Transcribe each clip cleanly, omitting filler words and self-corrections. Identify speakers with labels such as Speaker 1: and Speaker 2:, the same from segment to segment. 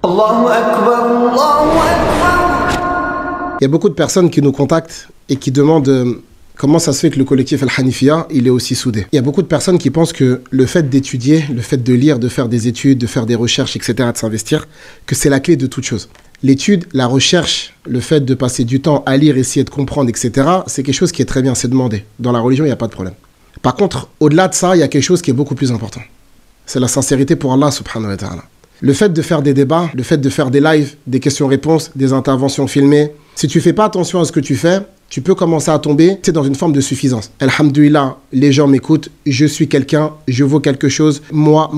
Speaker 1: Allahu Akbar, Allahu Akbar.
Speaker 2: Il y a beaucoup de personnes qui nous contactent et qui demandent comment ça se fait que le collectif Al-Hanifiya, il est aussi soudé. Il y a beaucoup de personnes qui pensent que le fait d'étudier, le fait de lire, de faire des études, de faire des recherches, etc., de s'investir, que c'est la clé de toute chose. L'étude, la recherche, le fait de passer du temps à lire, essayer de comprendre, etc., c'est quelque chose qui est très bien, c'est demandé. Dans la religion, il n'y a pas de problème. Par contre, au-delà de ça, il y a quelque chose qui est beaucoup plus important. C'est la sincérité pour Allah subhanahu wa ta'ala. Le fait de faire des débats, le fait de faire des lives, des questions-réponses, des interventions filmées, si tu ne fais pas attention à ce que tu fais, tu peux commencer à tomber dans une forme de suffisance. Alhamdoulilah, les gens m'écoutent, je suis quelqu'un, je vaux quelque chose, moi.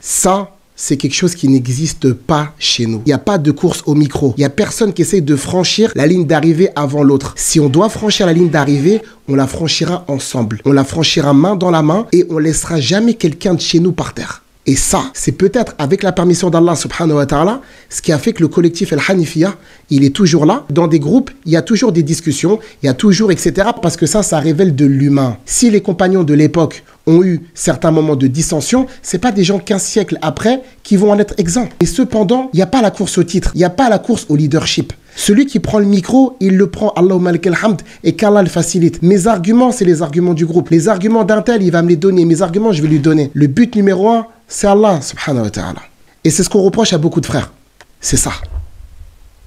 Speaker 2: Ça, c'est quelque chose qui n'existe pas chez nous. Il n'y a pas de course au micro. Il n'y a personne qui essaye de franchir la ligne d'arrivée avant l'autre. Si on doit franchir la ligne d'arrivée, on la franchira ensemble. On la franchira main dans la main et on ne laissera jamais quelqu'un de chez nous par terre. Et ça, c'est peut-être avec la permission d'Allah subhanahu wa ta'ala, ce qui a fait que le collectif Al-Hanifiya, il est toujours là. Dans des groupes, il y a toujours des discussions, il y a toujours, etc. Parce que ça révèle de l'humain. Si les compagnons de l'époque ont eu certains moments de dissension, c'est pas des gens 15 siècles après qui vont en être exempts. Et cependant, il n'y a pas la course au titre, il n'y a pas la course au leadership. Celui qui prend le micro, il le prend, Allahumma lakal hamd, et qu'Allah le facilite. Mes arguments, c'est les arguments du groupe. Les arguments d'un tel, il va me les donner. Mes arguments, je vais lui donner. Le but numéro 1, c'est Allah, subhanahu wa ta'ala. Et c'est ce qu'on reproche à beaucoup de frères. C'est ça.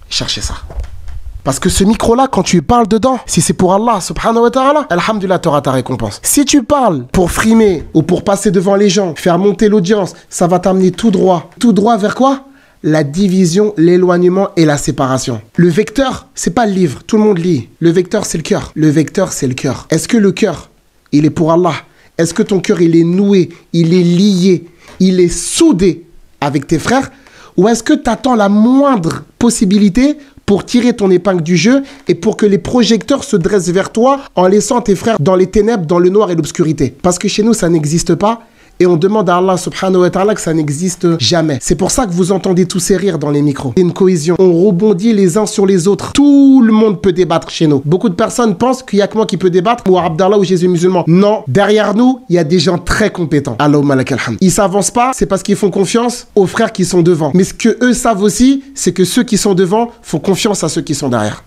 Speaker 2: Cherchez ça. Parce que ce micro-là, quand tu parles dedans, si c'est pour Allah, subhanahu wa ta'ala, alhamdulillah, tu auras ta récompense. Si tu parles pour frimer ou pour passer devant les gens, faire monter l'audience, ça va t'amener tout droit. Tout droit vers quoi? La division, l'éloignement et la séparation. Le vecteur, c'est pas le livre, tout le monde lit. Le vecteur, c'est le cœur. Le vecteur, c'est le cœur. Est-ce que le cœur, il est pour Allah? Est-ce que ton cœur, il est noué, il est lié, il est soudé avec tes frères? Ou est-ce que tu attends la moindre possibilité pour tirer ton épingle du jeu et pour que les projecteurs se dressent vers toi en laissant tes frères dans les ténèbres, dans le noir et l'obscurité? Parce que chez nous, ça n'existe pas. Et on demande à Allah subhanahu wa ta'ala que ça n'existe jamais. C'est pour ça que vous entendez tous ces rires dans les micros. Il y a une cohésion. On rebondit les uns sur les autres. Tout le monde peut débattre chez nous. Beaucoup de personnes pensent qu'il n'y a que moi qui peut débattre, ou Abdallah ou Jésus musulman. Non. Derrière nous, il y a des gens très compétents. Allahumma lakal hamd. Ils s'avancent pas, c'est parce qu'ils font confiance aux frères qui sont devant. Mais ce que eux savent aussi, c'est que ceux qui sont devant font confiance à ceux qui sont derrière.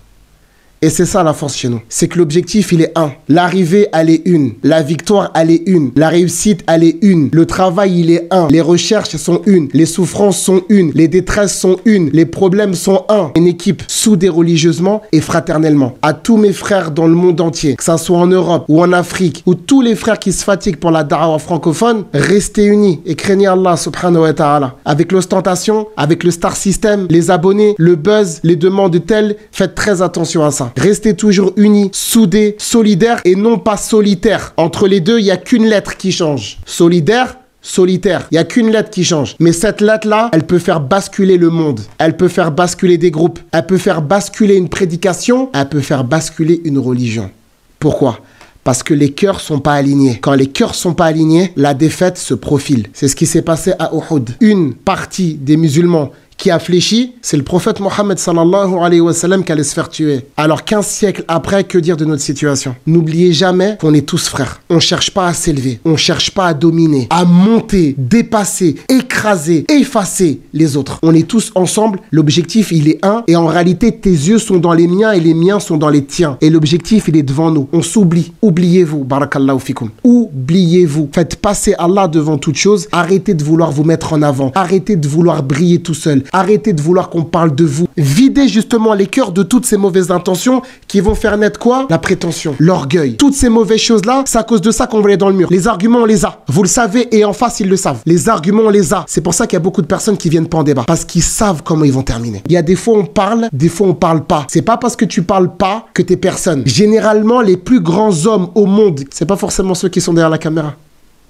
Speaker 2: Et c'est ça la force chez nous. C'est que l'objectif, il est un. L'arrivée, elle est une. La victoire, elle est une. La réussite, elle est une. Le travail, il est un. Les recherches sont une. Les souffrances sont une. Les détresses sont une. Les problèmes sont un. Une équipe soudée religieusement et fraternellement. À tous mes frères dans le monde entier, que ça soit en Europe ou en Afrique, ou tous les frères qui se fatiguent pour la da'wa francophone, restez unis et craignez Allah subhanahu wa ta'ala. Avec l'ostentation, avec le star system, les abonnés, le buzz, les demandes telles, faites très attention à ça. Restez toujours unis, soudés, solidaires et non pas solitaires. Entre les deux, il n'y a qu'une lettre qui change. Solidaire, solitaire. Il n'y a qu'une lettre qui change. Mais cette lettre-là, elle peut faire basculer le monde. Elle peut faire basculer des groupes. Elle peut faire basculer une prédication. Elle peut faire basculer une religion. Pourquoi ? Parce que les cœurs sont pas alignés. Quand les cœurs sont pas alignés, la défaite se profile. C'est ce qui s'est passé à Uhud. Une partie des musulmans qui a fléchi, c'est le prophète Mohammed sallallahu alayhi wa sallam qui allait se faire tuer. Alors 15 siècles après, que dire de notre situation? N'oubliez jamais qu'on est tous frères. On cherche pas à s'élever, on cherche pas à dominer, à monter, dépasser, écraser, effacer les autres. On est tous ensemble, l'objectif il est un, et en réalité tes yeux sont dans les miens et les miens sont dans les tiens. Et l'objectif il est devant nous. On s'oublie. Oubliez-vous, barakallahu fikum. Oubliez-vous. Faites passer Allah devant toute chose. Arrêtez de vouloir vous mettre en avant. Arrêtez de vouloir briller tout seul. Arrêtez de vouloir qu'on parle de vous. Videz justement les cœurs de toutes ces mauvaises intentions qui vont faire naître quoi? La prétention, l'orgueil. Toutes ces mauvaises choses-là, c'est à cause de ça qu'on va aller dans le mur. Les arguments, on les a. Vous le savez et en face, ils le savent. Les arguments, on les a. C'est pour ça qu'il y a beaucoup de personnes qui viennent pas en débat. Parce qu'ils savent comment ils vont terminer. Il y a des fois, on parle, des fois, on parle pas. C'est pas parce que tu parles pas que t'es personne. Généralement, les plus grands hommes au monde, c'est pas forcément ceux qui sont derrière la caméra.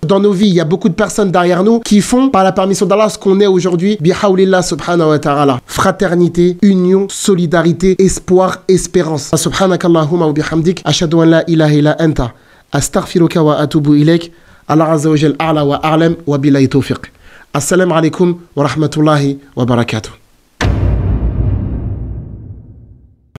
Speaker 2: Dans nos vies, il y a beaucoup de personnes derrière nous qui font, par la permission d'Allah, ce qu'on est aujourd'hui. Bihawlillah subhanahu wa ta'ala. Fraternité, union, solidarité, espoir, espérance. Subhanakallahumma wa bihamdik. Ashhadu an la ilaha illa anta. Astaghfiruka wa atubu ilayk. Allah azza wa jal a'la wa a'lam wa billahi tawfiq. Assalamu alaikum wa rahmatullahi wa barakatuh.